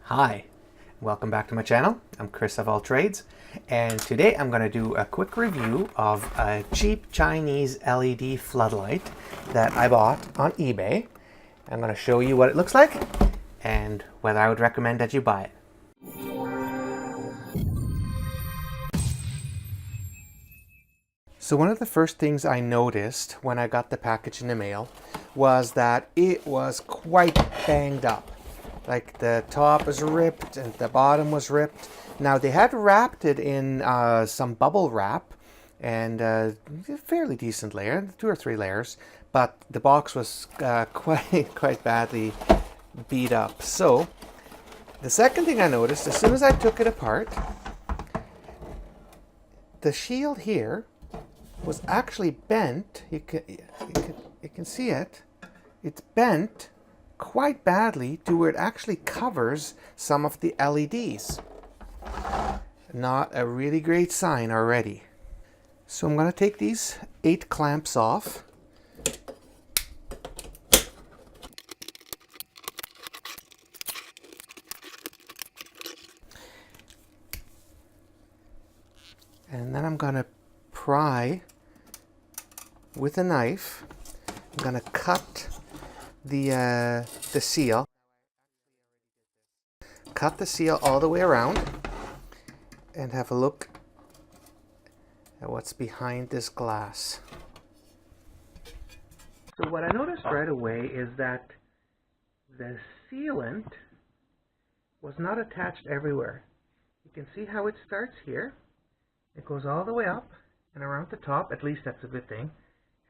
Hi, welcome back to my channel. I'm Chris of All Trades, and today I'm going to do a quick review of a cheap Chinese LED floodlight that I bought on eBay. I'm going to show you what it looks like and whether I would recommend that you buy it. So one of the first things I noticed when I got the package in the mail was that it was quite banged up. Like the top was ripped and the bottom was ripped. Now they had wrapped it in some bubble wrap and a fairly decent layer, 2 or 3 layers, but the box was quite badly beat up. So the second thing I noticed, as soon as I took it apart, the shield here was actually bent. You can see it. It's bent quite badly to where it actually covers some of the LEDs. Not a really great sign already. So I'm going to take these 8 clamps off. And then I'm going to pry with a knife. I'm going to cut the seal. Cut the seal all the way around and have a look at what's behind this glass. So what I noticed right away is that the sealant was not attached everywhere. You can see how it starts here. It goes all the way up and around the top, at least that's a good thing,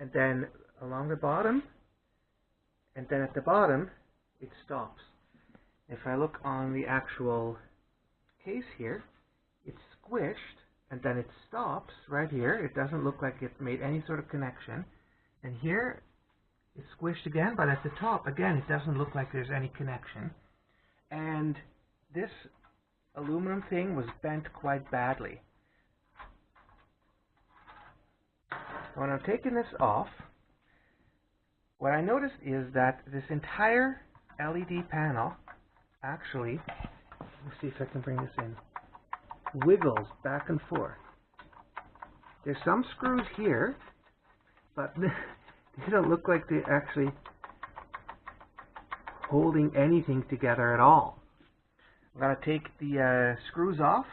and then along the bottom, and then at the bottom it stops. If I look on the actual case here, it's squished and then it stops right here. It doesn't look like it made any sort of connection. And here it's squished again, but at the top again it doesn't look like there's any connection. And this aluminum thing was bent quite badly. When I'm taking this off, what I noticed is that this entire LED panel actually, let's see if I can bring this in, wiggles back and forth. There's some screws here, but they don't look like they're actually holding anything together at all. I'm going to take the screws off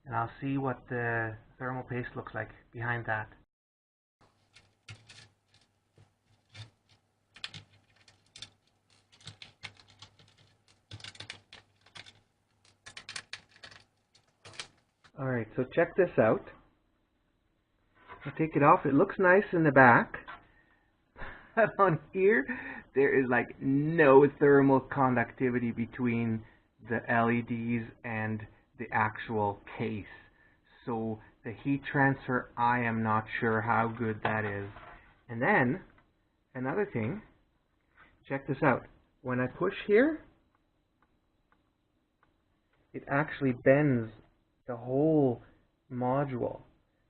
and I'll see what the thermal paste looks like behind that. Alright, so check this out. I'll take it off. It looks nice in the back. But on here, there is like no thermal conductivity between the LEDs and the actual case. So the heat transfer, I am not sure how good that is. And then, another thing, check this out. When I push here, it actually bends the whole module.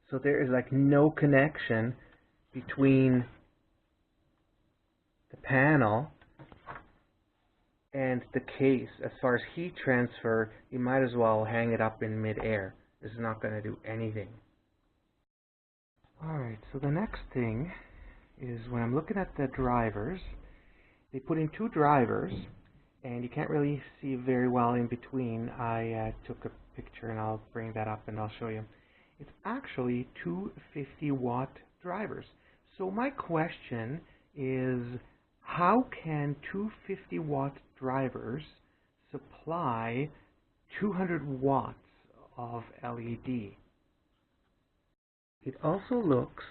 So there is like no connection between the panel and the case. As far as heat transfer, you might as well hang it up in mid-air. This is not going to do anything. Alright, so the next thing is when I'm looking at the drivers, they put in 2 drivers and you can't really see very well in between. I took a picture and I'll bring that up and I'll show you. It's actually 2 50-watt drivers. So my question is, how can 2 50-watt drivers supply 200 watts of LED? It also looks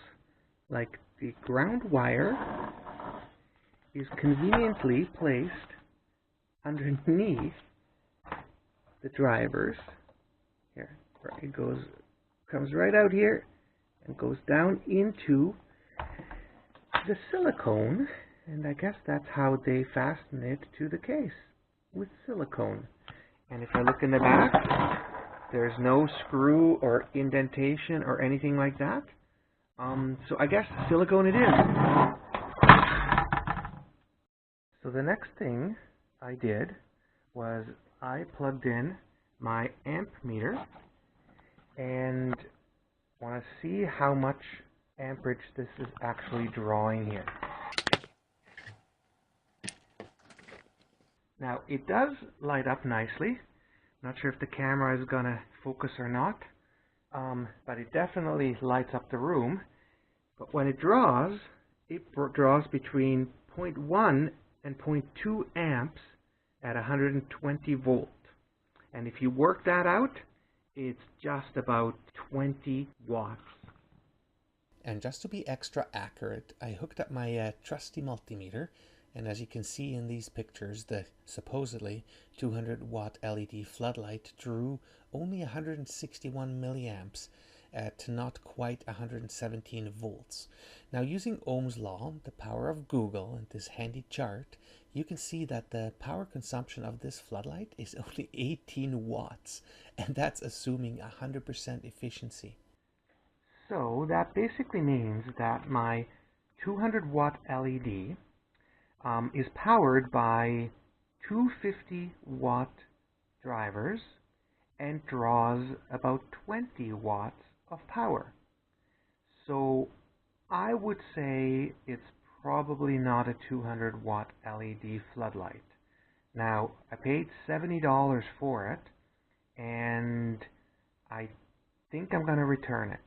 like the ground wire is conveniently placed underneath the drivers. Here, it comes right out here and goes down into the silicone, and I guess that's how they fasten it to the case, with silicone. And if I look in the back, there's no screw or indentation or anything like that. So I guess silicone it is. So the next thing I did was I plugged in my amp meter and want to see how much amperage this is actually drawing here. Now it does light up nicely. Not sure if the camera is going to focus or not, but it definitely lights up the room. But when it draws between 0.1 and 0.2 amps at 120 volt. And if you work that out, it's just about 20 watts. And just to be extra accurate, I hooked up my trusty multimeter, and as you can see in these pictures, the supposedly 200 watt LED floodlight drew only 161 milliamps to not quite 117 volts. Now, using Ohm's law, the power of Google, and this handy chart, you can see that the power consumption of this floodlight is only 18 watts, and that's assuming 100% efficiency. So that basically means that my 200 watt LED is powered by 250 watt drivers and draws about 20 watts of power. So I would say it's probably not a 200 watt LED floodlight. Now, I paid $70 for it, and I think I'm going to return it.